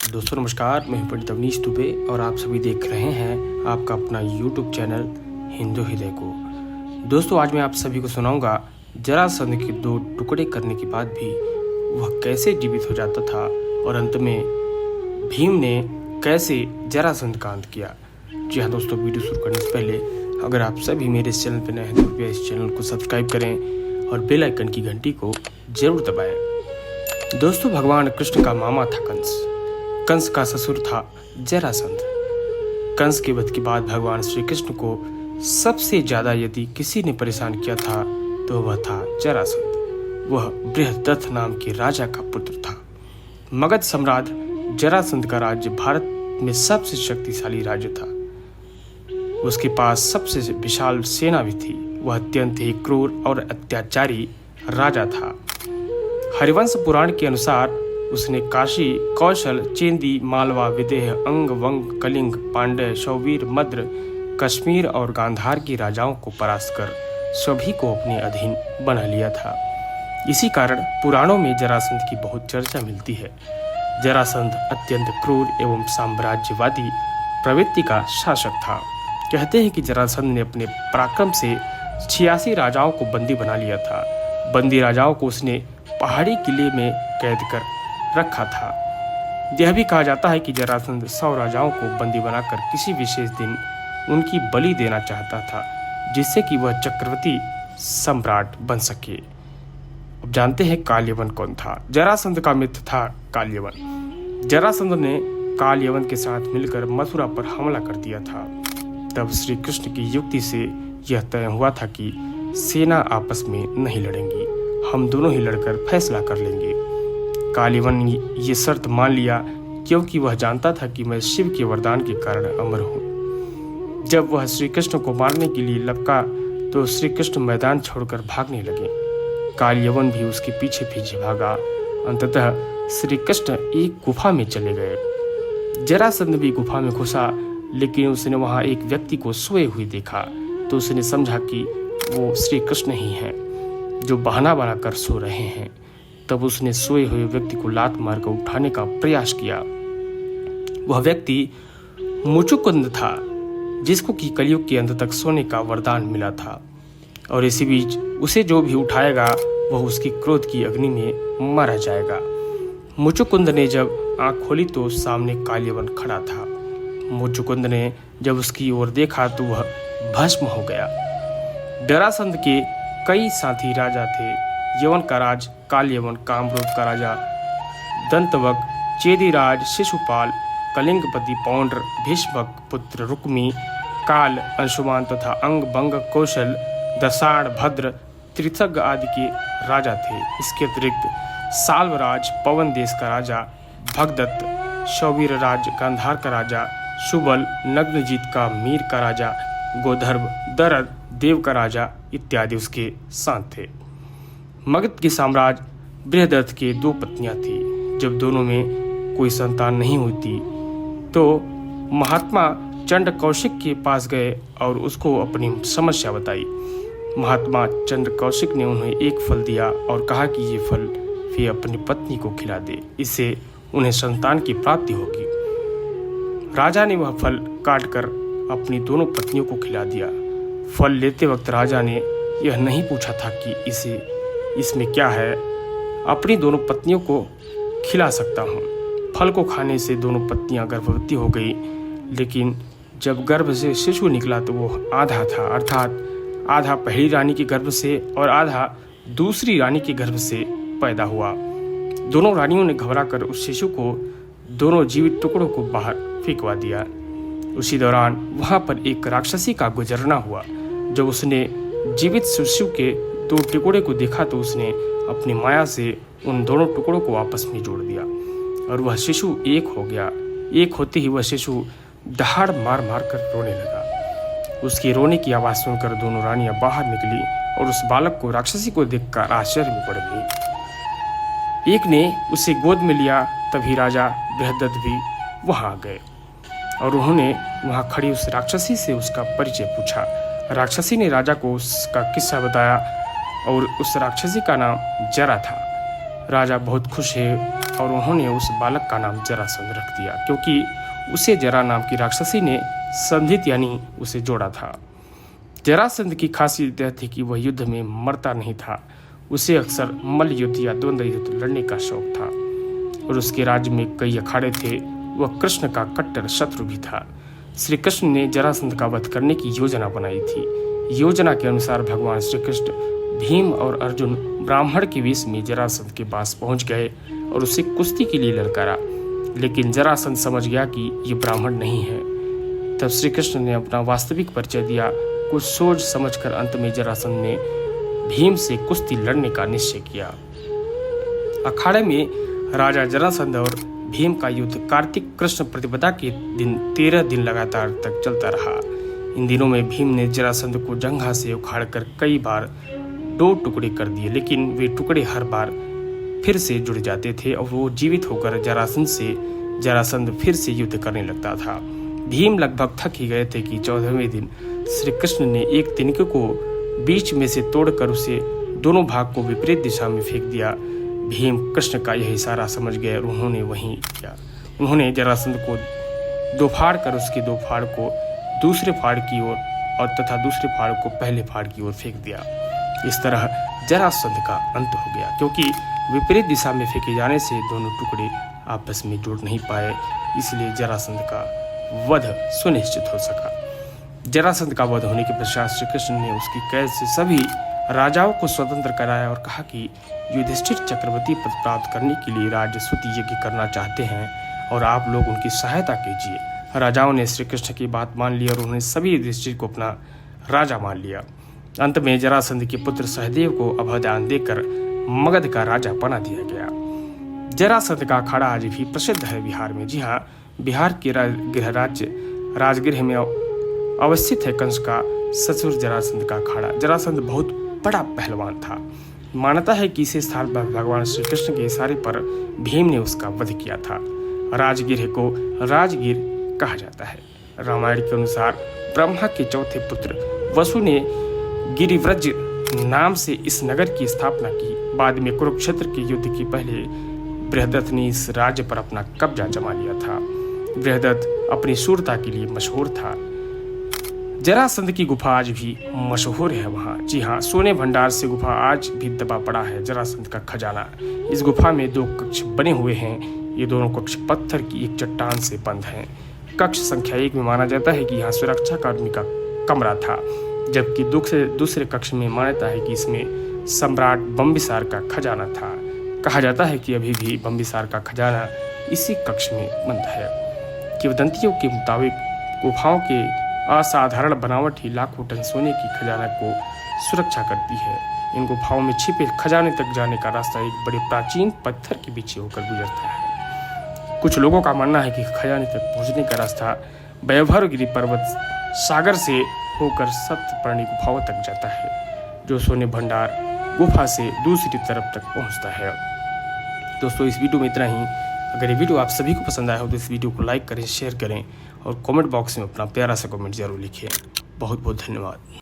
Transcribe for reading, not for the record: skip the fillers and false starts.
दोस्तों नमस्कार, मैं हूं पंडित अवनीश दुबे और आप सभी देख रहे हैं आपका अपना YouTube चैनल हिंदू हृदय को। दोस्तों आज मैं आप सभी को सुनाऊंगा जरासंध के 2 टुकड़े करने के बाद भी वह कैसे जीवित हो जाता था और अंत में भीम ने कैसे जरासंध का अंत किया। जी हाँ दोस्तों, वीडियो शुरू करने से पहले अगर आप सभी मेरे इस चैनल पर नए हैं तो कृपया इस चैनल को सब्सक्राइब करें और बेल आइकन की घंटी को जरूर दबाएं। दोस्तों भगवान कृष्ण का मामा था कंस का ससुर था जरासंध। कंस के वध के बाद भगवान श्री कृष्ण को सबसे ज्यादा यदि किसी ने परेशान किया था तो वह था जरासंध। वह बृहदत्त नाम के राजा का पुत्र था। मगध सम्राट जरासंध का राज्य भारत में सबसे शक्तिशाली राज्य था। उसके पास सबसे विशाल सेना भी थी। वह अत्यंत ही क्रूर और अत्याचारी राजा था। हरिवंश पुराण के अनुसार उसने काशी, कौशल, चेंदी, मालवा, विदेह, अंग, वंग, कलिंग, पांड्य, शौवीर, मद्र, कश्मीर और गांधार के राजाओं को परास्त कर सभी को अपने अधीन बना लिया था। इसी कारण पुराणों में जरासंध की बहुत चर्चा मिलती है। जरासंध अत्यंत क्रूर एवं साम्राज्यवादी प्रवृत्ति का शासक था। कहते हैं कि जरासंध ने अपने पराक्रम से 86 राजाओं को बंदी बना लिया था। बंदी राजाओं को उसने पहाड़ी किले में कैद कर रखा था। यह भी कहा जाता है कि जरासंध 100 राजाओं को बंदी बनाकर किसी विशेष दिन उनकी बलि देना चाहता था, जिससे कि वह चक्रवर्ती सम्राट बन सके। अब जानते हैं काल यवन कौन था। जरासंध का मित्र था काल यवन। जरासंध ने काल यवन के साथ मिलकर मथुरा पर हमला कर दिया था। तब श्री कृष्ण की युक्ति से यह तय हुआ था कि सेना आपस में नहीं लड़ेंगी, हम दोनों ही लड़कर फैसला कर लेंगे। काल यवन ने ये शर्त मान लिया क्योंकि वह जानता था कि मैं शिव के वरदान के कारण अमर हूँ। जब वह श्री कृष्ण को मारने के लिए लपका तो श्री कृष्ण मैदान छोड़कर भागने लगे। काल यवन भी उसके पीछे पीछे भागा। अंततः श्री कृष्ण एक गुफा में चले गए। जरासंध भी गुफा में घुसा, लेकिन उसने वहां एक व्यक्ति को सोए हुए देखा तो उसने समझा कि वो श्री कृष्ण ही हैं जो बहाना बनाकर सो रहे हैं। तब उसने सोए हुए व्यक्ति को लात मारकर उठाने का प्रयास किया। वह व्यक्ति मुचुकुंद था, जिसको कि कलयुग के अंत तक सोने का वरदान मिला था, और इसी बीच उसे जो भी उठाएगा वह उसकी क्रोध की अग्नि में मारा जाएगा। मुचुकुंद ने जब आंख खोली तो सामने काल यवन खड़ा था। मुचुकुंद ने जब उसकी ओर देखा तो वह भस्म हो गया। जरासंध के कई साथी राजा थे। यवन का राज काल यवन, कामरूप का राजा दंतवक, चेदीराज शिशुपाल, कलिंगपति पौंड्र, भीष्मक पुत्र रुक्मी, काल, अंशुमान तथा अंग, बंग, कौशल, दसाण, भद्र, त्रिथग आदि के राजा थे। इसके अतिरिक्त साल्वराज पवन देश का राजा भगदत्त, शौवीर राज गांधार का राजा शुबल, नग्नजीत का मीर का राजा गोधर्व, दरद देव का राजा इत्यादि उसके साथ थे। मगध के साम्राज्य बृहदत्त के 2 पत्नियां थी। जब दोनों में कोई संतान नहीं होती तो महात्मा चंड कौशिक के पास गए और उसको अपनी समस्या बताई। महात्मा चंड कौशिक ने उन्हें एक फल दिया और कहा कि ये फल वे अपनी पत्नी को खिला दे, इससे उन्हें संतान की प्राप्ति होगी। राजा ने वह फल काटकर अपनी दोनों पत्नियों को खिला दिया। फल लेते वक्त राजा ने यह नहीं पूछा था कि इसमें क्या है, अपनी दोनों पत्नियों को खिला सकता हूँ। फल को खाने से दोनों पत्नियां गर्भवती हो गई, लेकिन जब गर्भ से शिशु निकला तो वो आधा था, अर्थात आधा पहली रानी के गर्भ से और आधा दूसरी रानी के गर्भ से पैदा हुआ। दोनों रानियों ने घबराकर उस शिशु को दोनों जीवित टुकड़ों को बाहर फेंकवा दिया। उसी दौरान वहां पर एक राक्षसी का गुजरना हुआ। जब उसने जीवित शिशु के 2 टुकड़े को देखा तो उसने अपनी माया से उन दोनों टुकड़ों को आपस में जोड़ दिया और वह शिशु एक हो गया। एक होते ही वह शिशु दहाड़ मार मार कर रोने लगा। उसके रोने की आवाज़ सुनकर दोनों रानियां बाहर निकली और उस बालक को राक्षसी को देखकर आश्चर्य में पड़ गई। एक ने उसे गोद में लिया। तभी राजा बृहदत्त भी वहां आ गए और उन्होंने वहां खड़ी उस राक्षसी से उसका परिचय पूछा। राक्षसी ने राजा को उसका किस्सा बताया और उस राक्षसी का नाम जरा था। राजा बहुत खुश है और उन्होंने उस बालक का नाम जरासंध रख दिया, क्योंकि उसे जरा नाम की राक्षसी ने संधित यानी उसे जोड़ा था। जरासंध की खासियत यह थी कि वह युद्ध में मरता नहीं था। उसे अक्सर मल्ल युद्ध या द्वंद्व युद्ध लड़ने का शौक था और उसके राज्य में कई अखाड़े थे। वह कृष्ण का कट्टर शत्रु भी था। श्री कृष्ण ने जरासंध का वध करने की योजना बनाई थी। योजना के अनुसार भगवान श्री कृष्ण, भीम और अर्जुन ब्राह्मण के वेश में जरासंध के पास पहुंच गए और उसे कुश्ती के लिए ललकारा, लेकिन जरासंध समझ गया कि ये ब्राह्मण नहीं है। तब श्री कृष्ण ने अपना वास्तविक परिचय दिया। कुछ सोच समझकर अंत में जरासंध ने भीम से कुश्ती लड़ने का निश्चय किया। अखाड़े में राजा जरासंध और भीम का युद्ध कार्तिक कृष्ण प्रतिपदा के दिन 13 दिन लगातार तक चलता रहा। इन दिनों में भीम ने जरासंध को जंघा से उखाड़कर कई बार 2 टुकड़े कर दिए, लेकिन वे टुकड़े हर बार फिर से जुड़ जाते थे और वो जीवित होकर जरासंध फिर से युद्ध करने लगता था। भीम लगभग थक ही गए थे कि 14वें दिन श्री कृष्ण ने एक तिनके को बीच में से तोड़कर उसे दोनों भाग को विपरीत दिशा में फेंक दिया। भीम कृष्ण का यह इशारा समझ गए और उन्होंने वही किया। उन्होंने जरासंध को 2 फाड़ कर उसके 2 फाड़ को दूसरे फाड़ की ओर और तथा दूसरे फाड़ को पहले फाड़ की ओर फेंक दिया। इस तरह जरासंध का अंत हो गया, क्योंकि विपरीत दिशा में फेंके जाने से दोनों टुकड़े आपस में जुड़ नहीं पाए, इसलिए जरासंध का वध सुनिश्चित हो सका। जरासंध का वध होने के पश्चात श्री कृष्ण ने उसकी कैद से सभी राजाओं को स्वतंत्र कराया और कहा कि युधिष्ठिर चक्रवर्ती पद प्राप्त करने के लिए राजसूत यज्ञ करना चाहते हैं और आप लोग उनकी सहायता कीजिए। राजाओं ने श्री कृष्ण की बात मान ली और उन्होंने सभी युधिष्ठिर को अपना राजा मान लिया। अंत में जरासंध के पुत्र सहदेव को अभयदान देकर मगध का राजा बना दिया गया। जरासंध का अखाड़ा आज भी प्रसिद्ध है बिहार में। जी हाँ, बिहार के गृह राज्य राजगृह में अवस्थित है कंस का ससुर जरासंध का अखाड़ा। जरासंध बहुत बड़ा पहलवान था। मानता है कि इसी स्थान पर भगवान श्री कृष्ण के इशारे पर भीम ने उसका वध किया था। राजगृह को राजगीर कहा जाता है। रामायण के अनुसार ब्रह्मा के चौथे पुत्र वसु ने गिरिव्रज नाम से इस नगर की स्थापना की। बाद में कुरुक्षेत्र के युद्ध के पहले बृहदत्त ने इस राज्य पर अपना कब्जा जमा लिया था। बृहदत्त अपनी शूरता के लिए मशहूर था। जरासंध की गुफा आज भी मशहूर है वहाँ। जी हाँ, सोने भंडार से गुफा आज भी दबा पड़ा है जरासंध का खजाना। इस गुफा में 2 कक्ष बने हुए हैं। ये दोनों कक्ष पत्थर की एक चट्टान से बंद हैं। कक्ष संख्या 1 में माना जाता है कि यहाँ सुरक्षा कर्मी का कमरा था, जबकि दूसरे कक्ष में मान्यता है कि इसमें सम्राट बिम्बिसार का खजाना था। कहा जाता है कि अभी भी बिम्बिसार का खजाना इसी कक्ष में बंद है। किंवदंतियों के मुताबिक गुफाओं के असाधारण बनावट ही लाखों टन सोने की खजाना को सुरक्षा करती है। इन गुफाओं में छिपे खजाने तक जाने का रास्ता एक बड़े प्राचीन पत्थर के पीछे होकर गुजरता है। कुछ लोगों का मानना है कि खजाने तक पहुंचने का रास्ता वैभवगिरी पर्वत सागर से होकर सप्तपर्णी गुफाओं तक जाता है, जो सोने भंडार गुफा से दूसरी तरफ तक पहुंचता है। दोस्तों, इस वीडियो में इतना ही। अगर ये वीडियो आप सभी को पसंद आया हो तो इस वीडियो को लाइक करें, शेयर करें और कमेंट बॉक्स में अपना प्यारा सा कमेंट जरूर लिखिए। बहुत बहुत धन्यवाद।